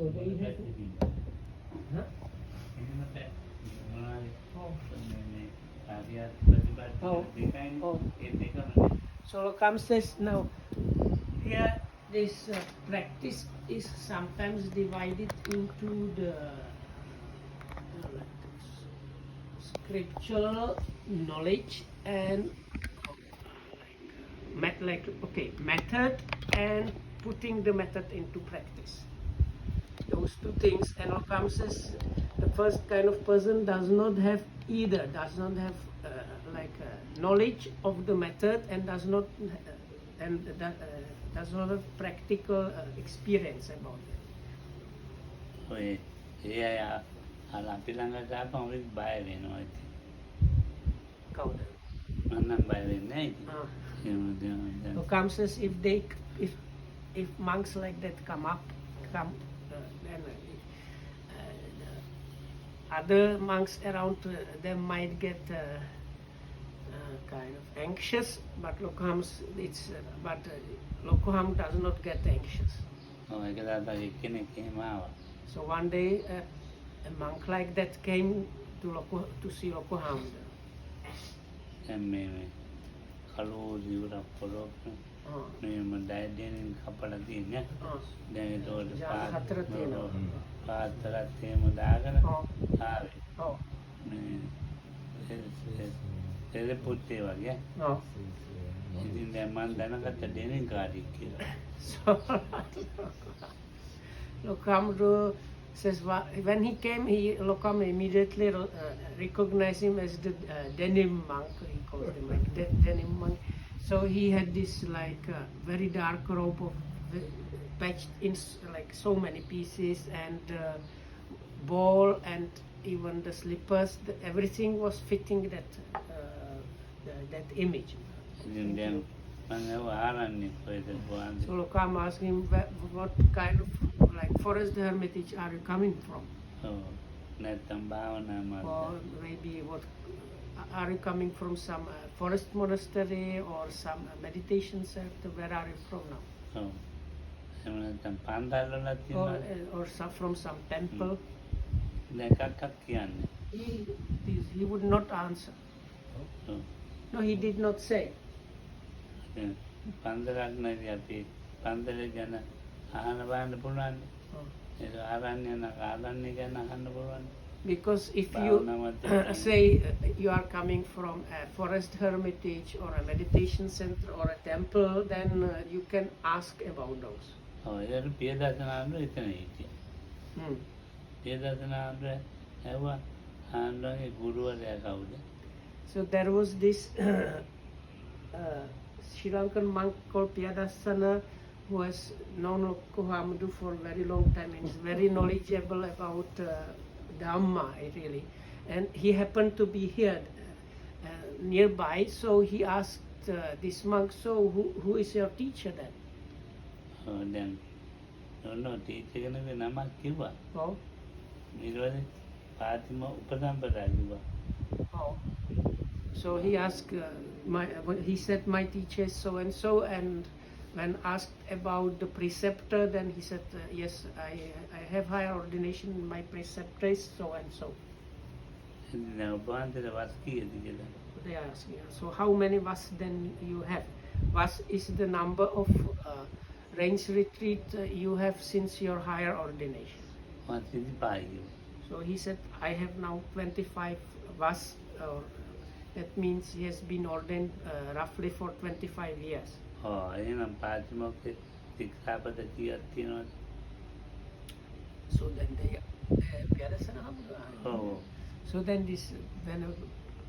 So they have. Huh? So Lokam says now here this practice is sometimes divided into the scriptural knowledge and method and putting the method into practice. Those two things, and Lokam says the first kind of person does not have either, does not have knowledge of the method and does not have practical experience about it. Lokam says if monks like that come, then other monks around them might get kind of anxious, but Lokam does not get anxious. So one day a monk like that came to see Lokoham. So Lokam says when he came, Lokam immediately recognized him as the denim monk. He calls him like denim monk. So he had this very dark robe of patched in like so many pieces, and ball and even the slippers. Everything was fitting that image. So Lokam asked him, what kind of forest hermitage are you coming from? Or maybe what are you coming from, some forest monastery or some meditation center? Where are you from now? Or from some temple? He would not answer. No, he did not say. Because if you say you are coming from a forest hermitage or a meditation center or a temple, then you can ask about those. So there was this Sri Lankan monk called Piyadasana, who has known Kohamadu for a very long time and is very knowledgeable about Dhamma, really. And he happened to be here nearby, so he asked this monk, so who is your teacher then? Oh. Oh. So he asked, he said, my teacher is so and so, and when asked about the preceptor, then he said, yes, I have higher ordination, my preceptor is so and so. They are asking, so how many vas then you have? Vas is the number of range retreat you have since your higher ordination. So he said, I have now 25 vas, that means he has been ordained roughly for 25 years. So then so then this, when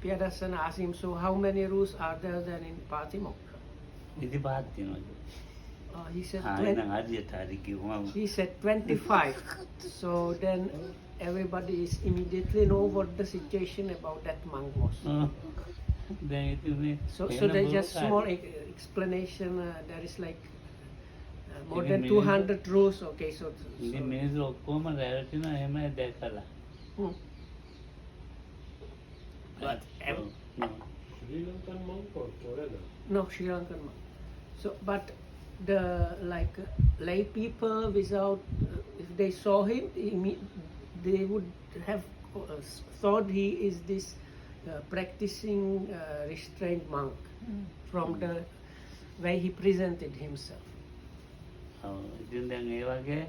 Piyadasana asked him, so how many rules are there then in Patimokkha? He said 25. So then everybody is immediately know what the situation about that monk was. So there's just small explanation. There is like more than 200 rules. Okay, so but Sri Lankan monk or foreigner? No, Sri Lankan monk. So, but the lay people without, if they saw him, they would have thought he is this practicing restrained monk from the way he presented himself. ඉතින් දැන් ඒ වගේ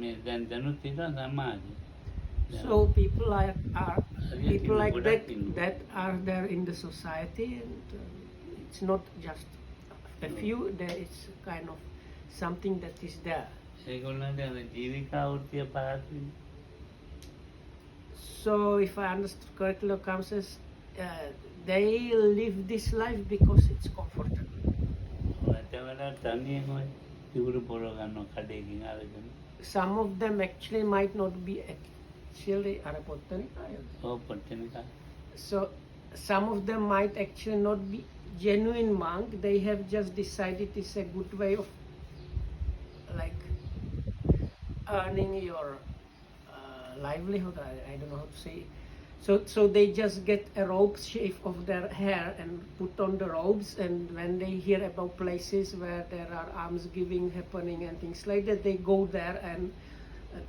මේ දැන් දැනුත් ඉන්නවා සමාජෙ. So people are people like that Product that are there in the society, and it's not just a few. There is kind of something that is there. ඒගොල්ලන්ට අර ජීවිකා වෘත්තිය පහසුයි. So if I understood correctly, Lokam says they live this life because it's comfortable. ඇතවල තනියෙන් ඔය ඉවුරු පොර ගන්නවා කඩේකින් අරගෙන. Some of them actually might not be actually Arapottanika. ඔව් පොට්ටෙනිකා. So some of them might actually not be genuine monk. They have just decided it's a good way of like earning your livelihood. I don't know how to say. So they just get a robe shave of their hair and put on the robes, and when they hear about places where there are alms giving happening and things like that, they go there and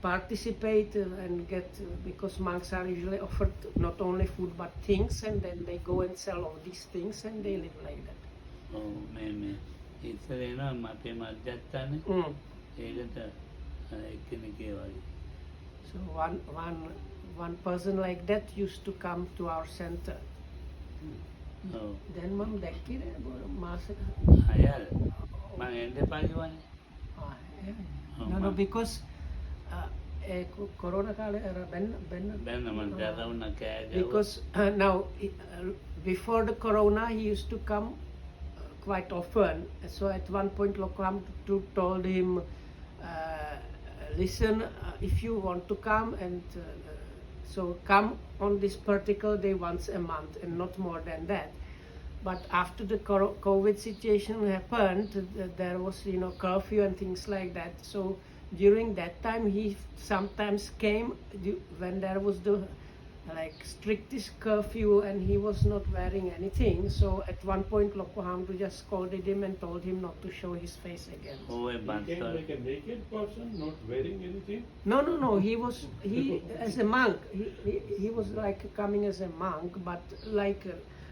participate and get, because monks are usually offered not only food but things, and then they go and sell all these things and they live like that. ඔව් මේ ඉස්සර එනවා අපේ මධ්‍යස්ථානේ. ඒකට එක්කෙනෙක්ගේ වගේ. So one person like that used to come to our center. ඔව්. Then mom dekki maasa. අයල් මම එන්න එපා කිව්වනේ. No, because corona kale බැන්න මම දරවුණා කෑ ගැහුවා. because now before the corona he used to come quite often. So at one point Lokam told him, listen, if you want to come, and so come on this particular day once a month and not more than that. But after the COVID situation happened, there was curfew and things like that. So during that time he sometimes came when there was the like strictest curfew and he was not wearing anything. So at one point Loko Hamdu just scolded him and told him not to show his face again. ඔව් ඒ He came බන්සල්. like a naked person, not wearing anything. No, he as a monk, he was like coming as a monk, but like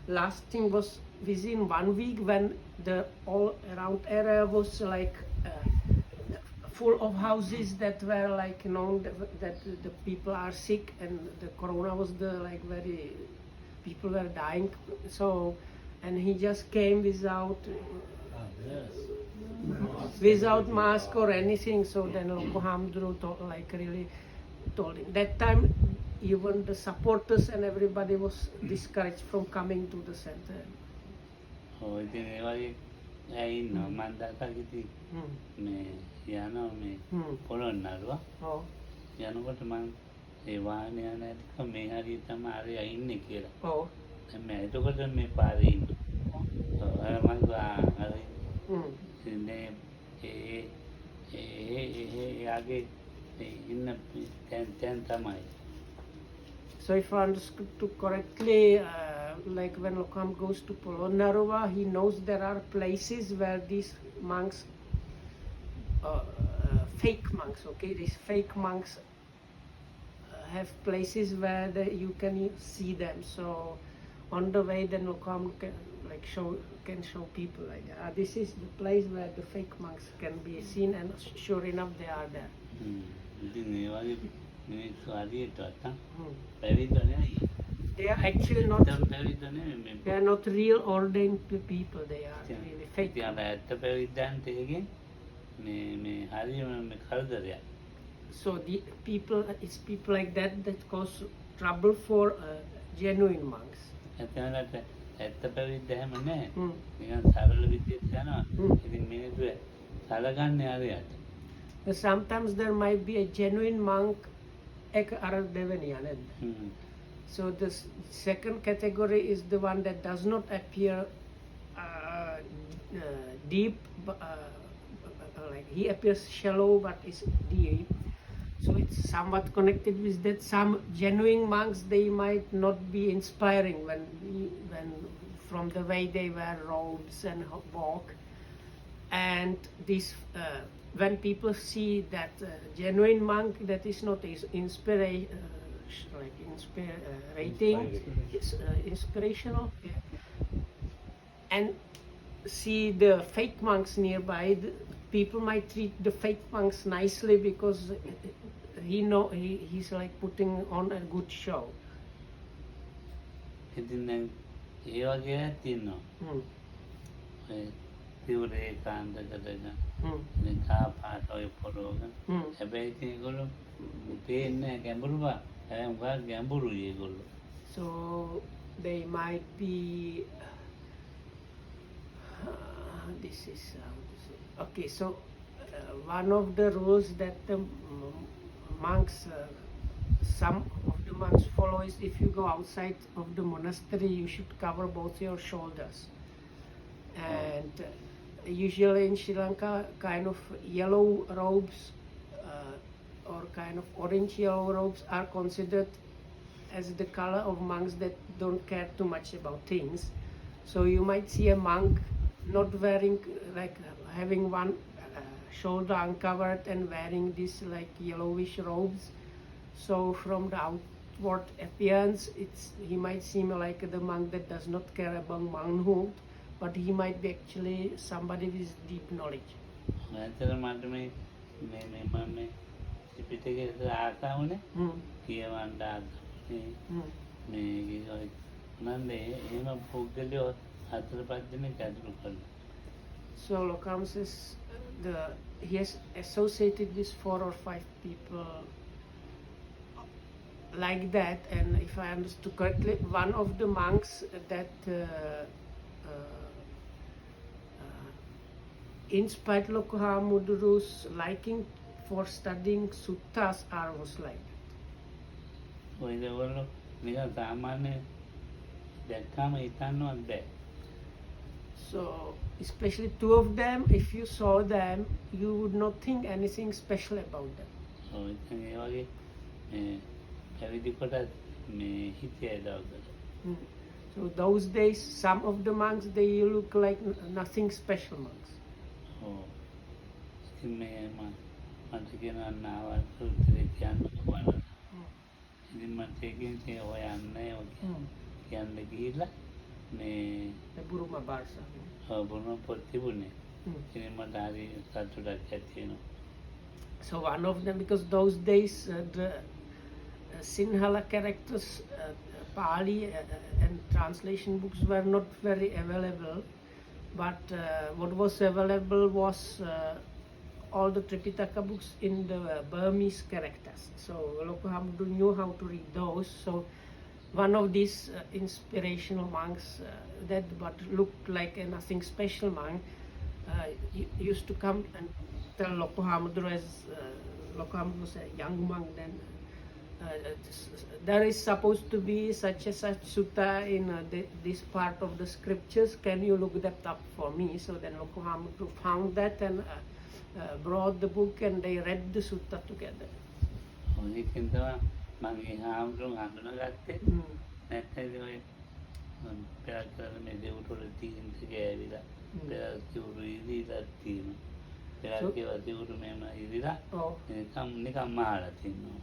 last thing was within 1 week when the all around area was like full of houses that were like known that the people are sick and the corona was the like very people were dying. So and he just came without mask or anything. So then Loko Hamdru really told him. That time even the supporters and everybody was discouraged from coming to the center. ඔව් ඉතින් ඒ වගේ ඇයි ඉන්නවා මම දැක්කා මේ යනවා මේ පොළොන්නරුව. Oh. යනකොට මම ඒ වාහනේ යන ඇතික මේ හරිය තමයි ආරේ ඉන්නේ කියලා. Oh. දැන් මම එතකොට මේ පාරේ ඉන්නවා. ඔව් අර මම හරි ඉතින් යාගේ ඉන්න තැන් තමයි. So if I understood correctly, like when Lokam goes to Polonnaruwa, he knows there are places where these monks, fake monks, okay, these fake monks have places where you can see them. So on the way, then Lokam can show people like this is the place where the fake monks can be seen, and sure enough they are there. ඉතින් ඒ වගේ මිනිස්සු හරියට පැවිද්ද නෙවෙයි. They are actually not. පැවිද්ද නෙවෙයි. They are not real ordained people. They are really fake. ඉතින් අර ඇත්ත පැවිද්දන්ට ඒකෙන් මේ හරියම මේ කරදරයක්. So it's people like that cause trouble for genuine monks. එතනට ඇත්ත පැවිද්ද හැම නැහැ. නිකන් සරල විදියට යනවා. ඉතින් මිනිස්සු සලකන්නේ හරියට. Sometimes there might be a genuine monk ek aradevaniyan. So the second category is the one that does not appear deep, like he appears shallow but is deep. So it's somewhat connected with that. Some genuine monks, they might not be inspiring when from the way they wear robes and walk. and this when people see that genuine monk that is not inspirating, inspirational, yeah, and see the fake monks nearby, people might treat the fake monks nicely because he's like putting on a good show. ඉතින් දැන් ඒ වගේ අය තියෙනවා. Mm. ඔය තිවුර ඒකාන්ත කරගෙන Mm. කා පාට ඔය පොරෝගන. Mm. හැබැයි ඉතින් ඒගොල්ලෝ පේන්නේ නැහැ ගැඹුරු බා. හැබැයි මොකක් ගැඹුරුයි ඒගොල්ලෝ. So they might be this is okay. So one of the rules that the monks, some of the monks follow is if you go outside of the monastery, you should cover both your shoulders. And usually in Sri Lanka, kind of yellow robes or kind of orange yellow robes are considered as the color of monks that don't care too much about things. So you might see a monk not wearing, like having one shoulder uncovered and wearing these like yellowish robes. So from the outward appearance, he might seem like the monk that does not care about monkhood, but he might be actually somebody with deep knowledge. ඇත්තට මට මේ ත්‍රිපිටකයේ ආසා වුණේ කියවන්න ආසයි. මේ නන්දේ එහෙම පුද්ගලයෝ 4-5 දෙනෙක් ඇතුළු කළා. So Lokam says he has associated these 4 or 5 people like that, and if I understood correctly, one of the monks that inspired Lokohamuduru's liking for studying suttas are was like that. ඔය ඒගොල්ලෝ නිකන් සාමාන්‍ය දැක්කම හිතන්නවත් බෑ. So especially 2 of them, if you saw them, you would not think anything special about them. ඔය ඉතින් ඒ වගේ පැවිදි කොට මේ හිතේ දවසට. So those days, some of the monks, they look like nothing special monks. ඔව්. ඉතින් මේ මට කියනවා නාවල් සූත්‍රය කියන්න බලන්න. ඉතින් මට ඒකෙන් හොයන්න කියන්න ගිහිල්ලා මේ The Buruma Barsa. බුරුම පොත් තිබුණේ. ඉතින් මට හරි සතුටක් ඇති වෙනවා. So one of them, because those days the Sinhala characters, Pali and translation books were not very available, but what was available was all the Tripitaka books in the Burmese characters. So Lokohamudu knew how to read those. So one of these inspirational monks that but looked like a nothing special monk used to come and tell Lokohamudu, as Lokohamudu was a young monk then, there is supposed to be such a such sutta in this part of the scriptures. Can you look that up for me? So then Lokohamudu found that and brought the book and they read the sutta together. ඒකෙන් තමයි මම ඒ හාමුදුරුවෝ හඳුනාගත්තේ. නැත්නම් ඔය පෙරක් කරන මේ දෙවුටවල තියෙන ගෑවිලා පෙරක් කිව්රු ඉරිලා තියෙනවා. පෙරක් කියවා දෙවුරු මෙහෙම ඉරිලා නිකම් මහලා තියෙනවා.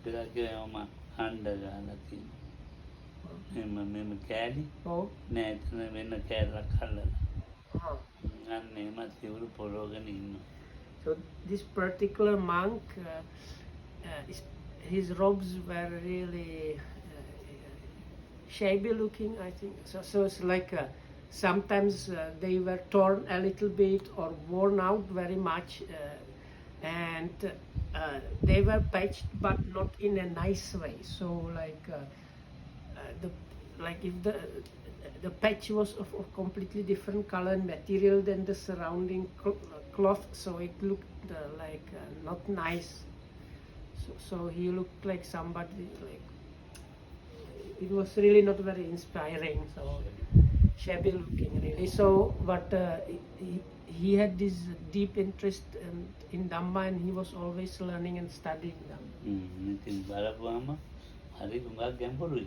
පෙරක් කියවම හඬ ගහලා තියෙනවා. මෙහෙම කෑලි නෑ එතන වෙන කෑල්ලක් හල්ලලා. අන්න එහෙම දෙවුරු පොරෝගෙන ඉන්නවා. So this particular monk, his robes were really shabby looking, I think. So it's like sometimes they were torn a little bit or worn out very much, and they were patched, but not in a nice way. So if the patch was of completely different color and material than the surrounding cloth, so it looked not nice. So he looked like somebody like it was really not very inspiring. So shabby looking really. So but he had this deep interest in Dhamma and he was always learning and studying Dhamma. ඉතින් බලපුවාම හරි උඟක් ගැඹුරුයි.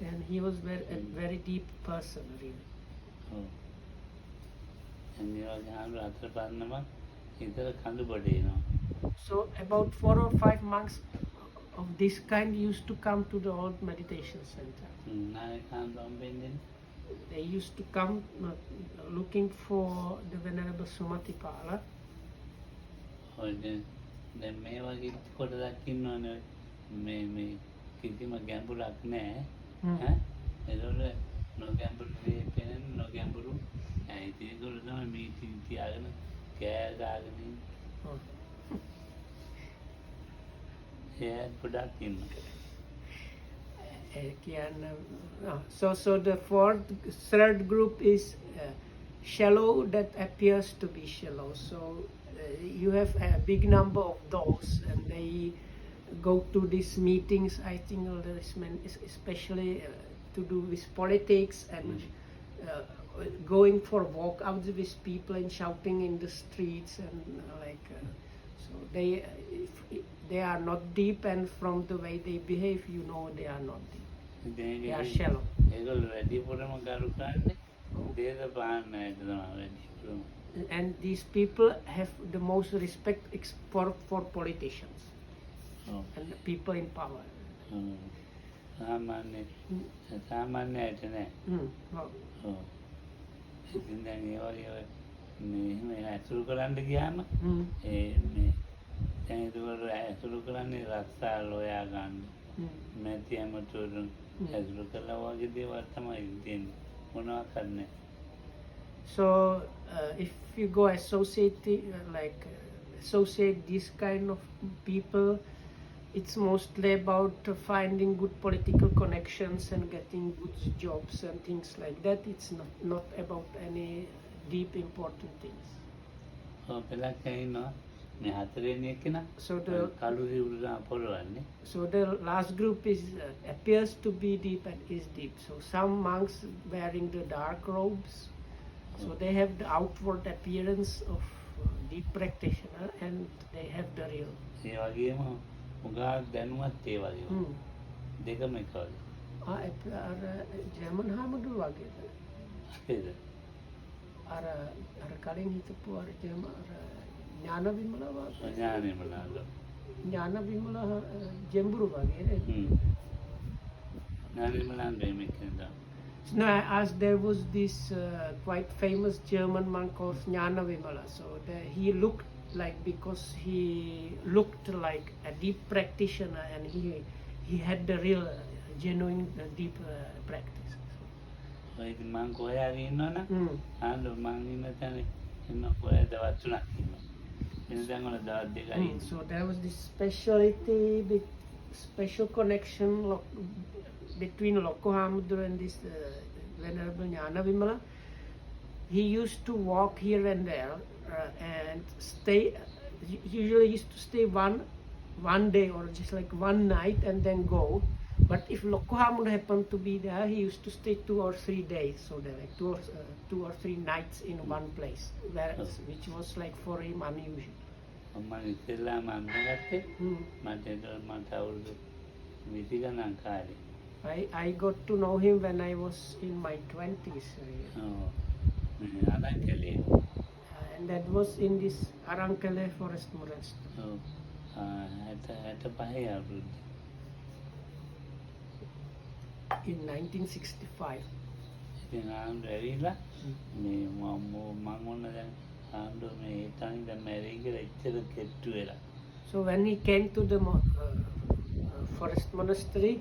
And he was a very deep person really. නිරෝධ හාමුදුරුවෝ අතර පන්නම ඉතල කඳු බඩේනවා. So about 4 or 5 monks of this kind used to come to the old meditation center. නායක හාමුදුරුවෝ වෙන්නේ They used to come looking for the Venerable Sumatipala. ඔය දැන් මේ වගේ කොටසක් ඉන්නවනේ මේ කිසිම ගැඹුරක් නැහැ. ඈ ඒතකොට නොගැඹුරු දේ පෙනෙන නොගැඹුරු ඒකවල තමයි මේ තියාගෙන කෑ ගාගෙන ඉන්නේ. ඒ ගොඩක් ඉන්නවා. So the third group is shallow that appears to be shallow. So you have a big number of those, and they go to these meetings. I think especially to do with politics and going for walkouts with people and shouting in the streets and so they are not deep, and from the way they behave, you know they are not deep. They are shallow. ඒගොල්ලෝ වැඩිපුරම කරු කරන්නේ දේශපාලනයට තමයි වැඩිපුරම. And these people have the most respect for politicians and the people in power. සාමාන්‍යයට නෑ. Oh. ඉතින් දැන් ඒ වගේ මේ ඇසුරු කරන්න ගියාම ඒ මේ දැන් ඒකවල ඇසුරු කරන්නේ රස්සාල හොයා ගන්න. මැති ඇමතුරුන් ඇසුරු කළා වගේ දේවල් තමයි තියෙන්නේ. මොනවත් නැහැ. So if you go associate this kind of people, it's mostly about finding good political connections and getting good jobs and things like that. It's not about any deep important things. පෙලක් ඉන්නවා මේ හතරෙන් එක්කෙනා So the කළු රිවුලා පොරවන්නේ. So the last group appears to be deep and is deep. So some monks wearing the dark robes, so they have the outward appearance of deep practitioner, and they have the real. ඒ වගේම උගාක් දැනුවත් ඒ වගේ. දෙකම එක වගේ. German Hamadu වගේද? ඒද? අර කලින් හිටපු අර ඥාන විමල වගේ. ඥාන විමල ජෙම්බුරු වගේ නේද? ඥාන විමලන් දෙමෙක්ද? No, as there was this quite famous German monk called Jnana Vimala. So he looked like, because he looked like a deep practitioner, and he had the real genuine deep practice. ඔය ඉතින් මං කොහේ ඉන්නවනම් ආන්දු මං ඉන්න තැන ඉන්න කොහේ දවස් තුනක් ඉන්නවා. ඉතින් දැන් වල දවස් දෙකයි. So there was this special connection between Lokko Hamudra and this Venerable Jnana Vimala. He used to walk here and there and stay. Usually used to stay one day or just like one night and then go. But if Lokko Hamudra happened to be there, he used to stay 2 or 3 days. So there like 2 or 3 nights in one place, which was like for him unusual. මම ඉස්සෙල්ලාම අඳගත්තේ මට අවුරුදු 20 ගණන් කාලේ. I got to know him when I was in my 20s. අරංකලේ. And that was in this Arankale Forest Monastery. ඇට පහේ අවුරුද්ද. In 1965. ඉතින් ආන්දු ඇවිල්ලා මේ මම මොන දැන් ආන්දු මේ තනි දැන් මැරී කියලා ඉච්චර කෙට්ටු වෙලා. So when he came to the forest monastery,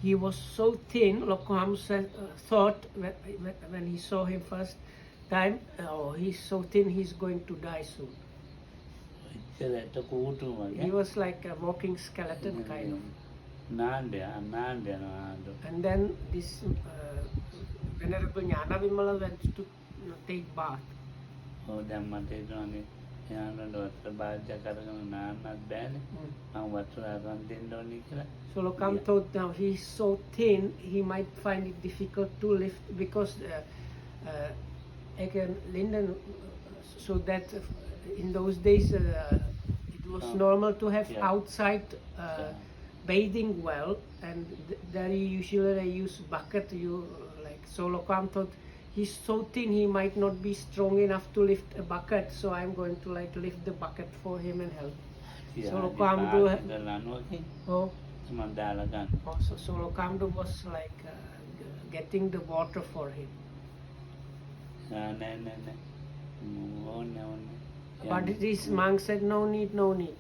he was so thin. Lokko Hamudra thought when he saw him first time, oh, he's so thin, he's going to die soon. ඉච්චර ඇට කූටු වගේ. He was like a walking skeleton kind of. නාන්දේ යනවා ආන්දු. And then this Venerable Jnana Vimala went to take bath. දැන් මට හිතෙනවා යානට වතුර බාල්දියක් අරගෙන නාන්නත් බෑනේ. මම වතුර අරන් දෙන්න ඕනේ කියලා. So Lokam thought now he's so thin, he might find it difficult to lift, because again Linden, so that in those days it was normal to have outside bathing well, and there usually they use bucket. So Lokam thought he's so thin he might not be strong enough to lift a bucket, so I'm going to like lift the bucket for him and help. So Lokamdu, oh, so Lokamdu was like getting the water for him. But this monk said, no need, no need.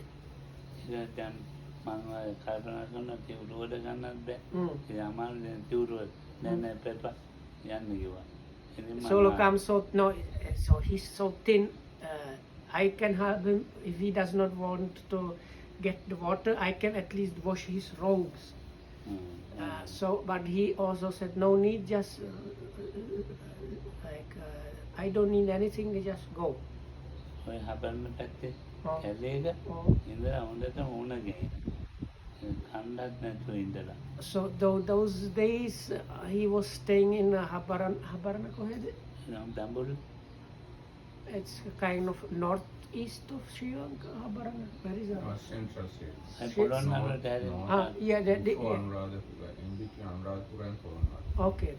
So Lokam, so no, so he's so thin. I can help him if he does not want to get the water. I can at least wash his robes. So, but he also said, no need, just like I don't need anything. Just go. So those days he was staying in Habarana Kohede. It's kind of northeast of Sri Lanka. Habarana, where is that? Central State. Yeah, In between Anuradhapura and Polonnaruwa. Okay.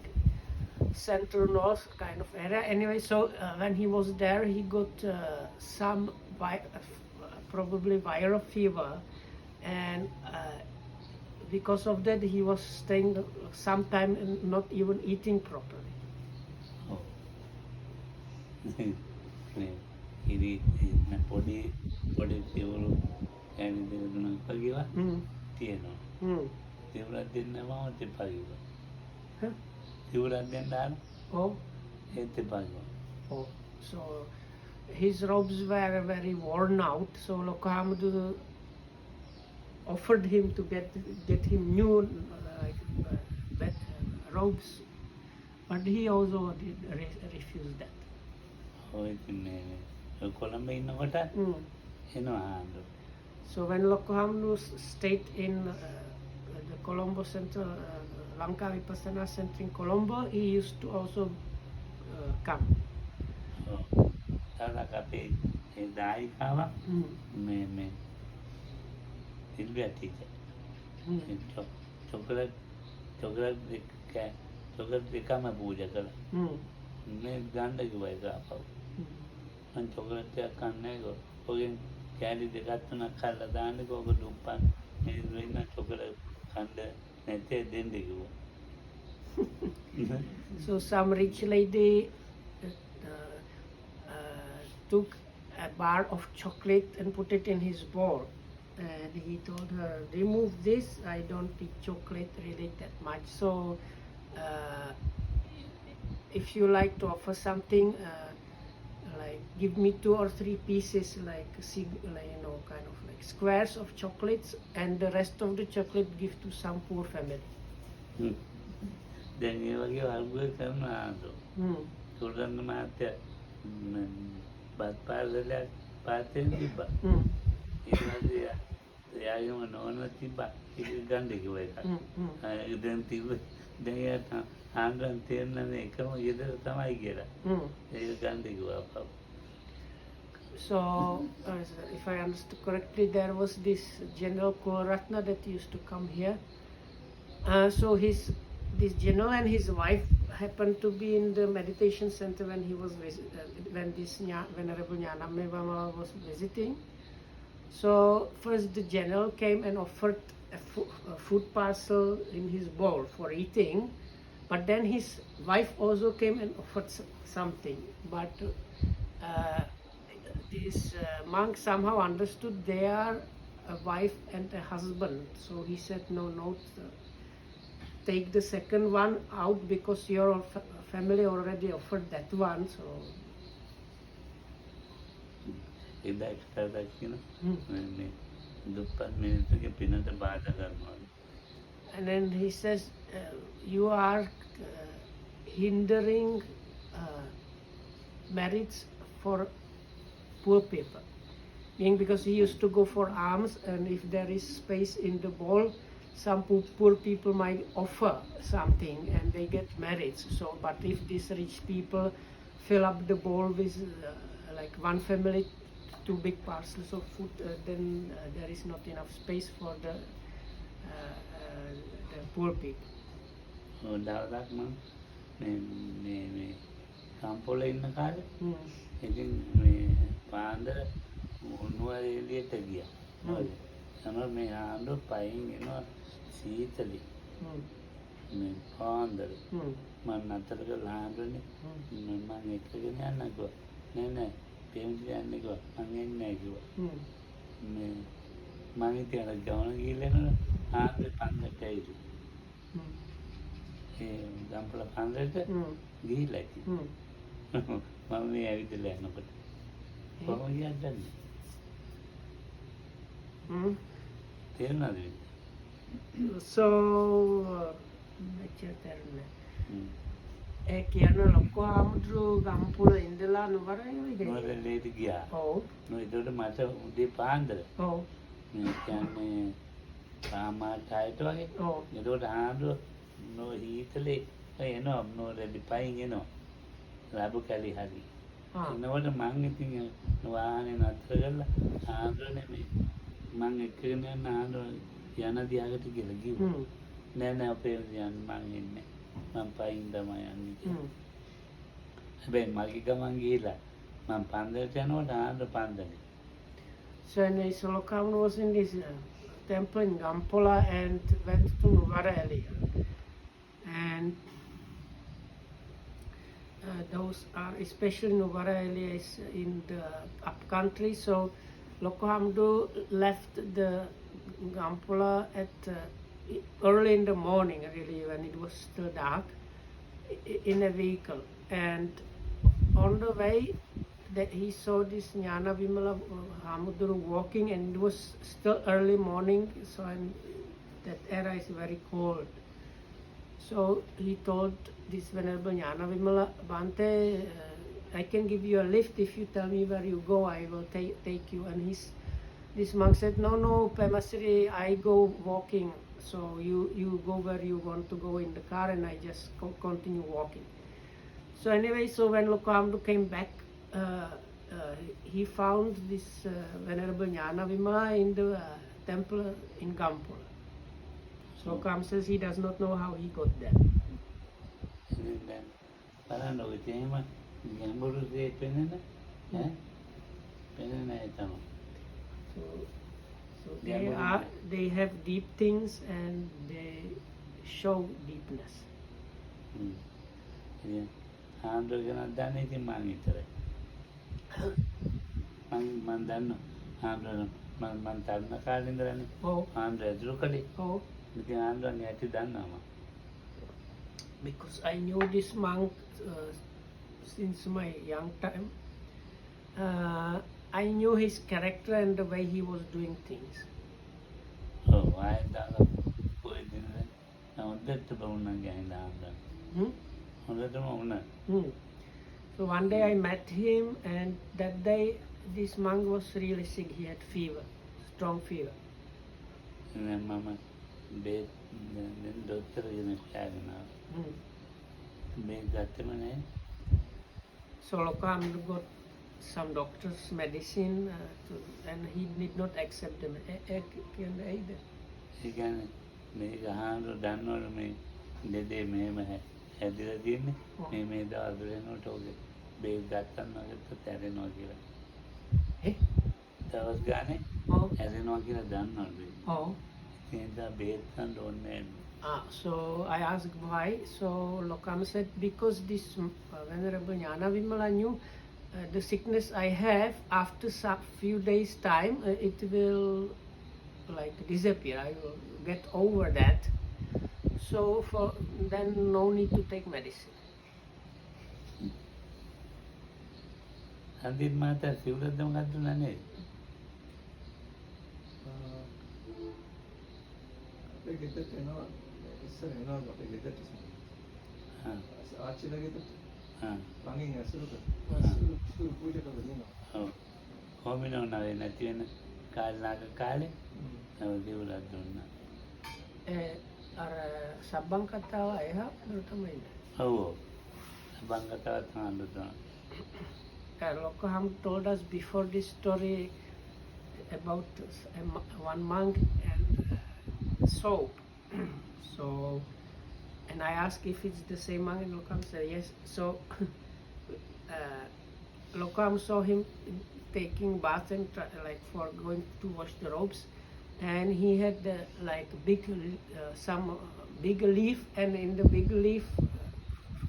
Central north kind of area. Anyway, so when he was there, he got some probably viral fever, and because of that, he was staying some time and not even eating properly. Oh. Oh, so his robes were very worn out. So Lokamdu offered him to get him new robes, but he also refused that. So when Lokamdu stayed in the Colombo Center, Lanka Vipassana Center in Colombo, he used to also come. So some rich lady took a bar of chocolate and put it in his bowl, and he told her, remove this, I don't eat chocolate really that much, so if you like to offer something, like give me 2 or 3 pieces, like kind of like squares of chocolates, and the rest of the chocolate give to some poor family. So, if I understood correctly, there was this General Kularatna that used to come here. So this general and his wife happened to be in the meditation center when he was when this Venerable Nyanamevama was visiting. So first the general came and offered a food parcel in his bowl for eating, but then his wife also came and offered something. But this monk somehow understood they are a wife and a husband, so he said, no, take the second one out because your family already offered that one. So and then he says, you are hindering marriage for poor people. Meaning because he used to go for alms, and if there is space in the bowl, some poor people might offer something and they get married. So, but if these rich people fill up the bowl with like one family, 2 big parcels of food, then there is not enough space for the poor people. Gampola ඉන්න කාලේ Mm. ඉතින් මේ පාන්දර උණුවර එළියට ගියා. යනවා මේ ආණ්ඩුව පයින් එනවා සීතලේ. Mm. මේ පාන්දර Mm. මම නතර කරලා ආණ්ඩුවනේ මම එක්කගෙන යන්න කිව්වා. නෑ නෑ පේන්ති යන්න කිව්වා. මං එන්නේ නෑ කිව්වා. Mm. මේ මං ඉතින් අර ගමන ගිහලා එනවා ආණ්ඩුවේ පන්දරට ඇවිත් Mm. ඒ ගම්පොළ පන්දරට Mm. ගිහිල්ලා ඉතින් Mm. මම මේ ඇවිදලා යනකොට කොහොම ගියත් දන්නේ Mm. තේරුණාද? So, මෙච්චර තේරුණේ. හ්ම්. ඒ කියන ලොකු හාමුදුරු ගම්පුල ඉඳලා නුවරඑළියට ගියේ. නුවරඑළියට ගියා. ඔව්. ඒකට මට උදේ පාන්දර ඔව්. මේ කියන්නේ සාමාජයට වගේ. ඔව්. ඒකට ආණ්ඩුව නොහීතලේ එනවා නුවරඑළි පයින් එනවා. ලැබු කැලි හරි. ආ. එනකොට මං ඉතින් වාහනේ නතර කරලා ආණ්ඩුවනේ මේ මං එක්කගෙන යන ආණ්ඩුව යන දිහාකට කියලා කිව්වා. Mm. නෑ නෑ අපේ යන්න මං එන්නේ. මං පයින් තමයි යන්නේ කියලා. Mm. හැබැයි මගේ ගමන් ගිහිලා මං පන්දරට යනකොට ආණ්ඩුව පන්දරේ. So anyway, so Lokamnu was in this temple in Gampola and went to Nuwara and those are especially Nuwara is in the up country. So Lokamdu left the Gampola at early in the morning, really when it was still dark, in a vehicle, and on the way that he saw this Jnana Vimala Hamuduru walking, and it was still early morning, so that era is very cold. So he told this Venerable Jnana Vimala, Bante, I can give you a lift if you tell me where you go, I will take you. And this monk said, no, Pemasri, I go walking, so you go where you want to go in the car, and I just continue walking. So anyway, so when Lokamdu came back, he found this Venerable Jnana Vimala in the temple in Gampola. So Lokam says he does not know how he got there. ඉතින් දැන් බලන්න ඔය තේම ගැඹුරු දේ පෙනෙන ඈ පෙනෙන නැහැ තමයි. So Yeah, they have deep things and they show deepness. හ්ම්. ඉතින් ආණ්ඩුව ගැන දන්නේ ඉතින් මං විතරයි. මං දන්නවා ආණ්ඩුව මං තරණ කාලේ ඉඳලානේ Oh, ආණ්ඩුව ඇතුළු කළේ. oh, ඉතින් ආණ්ඩුවන් ඇති දන්නවා මං. because I knew this monk since my young time. I knew his character and the way he was doing things. ඔව් ආයෙත් දාලා පොයි දිනේ හොඳට බවුණා ගෑනිලා ආණ්ඩුව. Hmm? හොඳටම වුණා. Hmm. So one day I met him, and that day this monk was really sick. He had fever, strong fever. ඉතින් මම බේත් දැන් දොස්තර කෙනෙක් හොයාගෙන ආවා. Hmm. මේ ගත්තම නැහැ. So Lokam got some doctor's medicine, and he did not accept them either. ඒ කියන්නේ මේක ආණ්ඩුව දන්නවලු මේ දෙදේ මෙහෙම හැදිලා තියෙන්නේ. මේ දවස් වෙනකොට ඔගේ බේත් ගත්තම නැගත්ත ඇරෙනවා කියලා. Eh? දවස් ගානේ Oh, ඇරෙනවා කියලා දන්නවලු. oh. ඒ නිසා බේත් ගන්න ඕනේ නැහැ. So I asked why. So Lokam said, because this Venerable Jnana Vimala knew the sickness I have, after some few days time, it will like disappear. I will get over that. So for then no need to take medicine. හන්දිත් මාතා සිවුරක්ද මොකක්ද නනේ? අපේ ගෙදරට එනවා ඉස්සර එනවා අපේ ගෙදරට හා ආච්චිලා ගෙදරට හා ළඟින් ඇසුරු පූජා කරලා දෙනවා. ඔව් කොමිනෝ නෑ නැති වෙන කාලේ නව සිවුරක් දුන්නා. Sabang katawa ya, terutama ini. ඔව් බංගතාවත් හාමුදුරුවෝ Lokam told us before this story about one monk and soap. So, and I asked if it's the same monk, and Lokam said yes. So, Lokam saw him taking bath and like for going to wash the robes, and he had like some big leaf, and in the big leaf,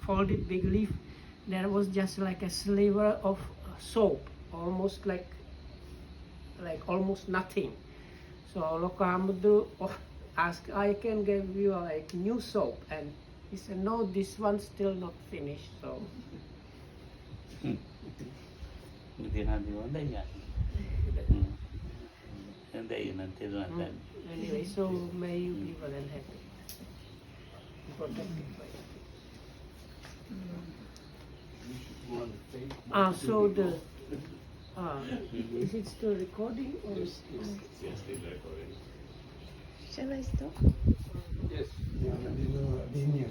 folded big leaf, there was just like a sliver of soap, almost like almost nothing. So Lokahamudru asked, I can give you like new soap, and he said, no, this one's still not finished. So Mesti nanti ada ya. Nanti nanti nanti. anyway, so may you be well and happy, protected by God. So the is it still recording or is Shall I stop? Yes.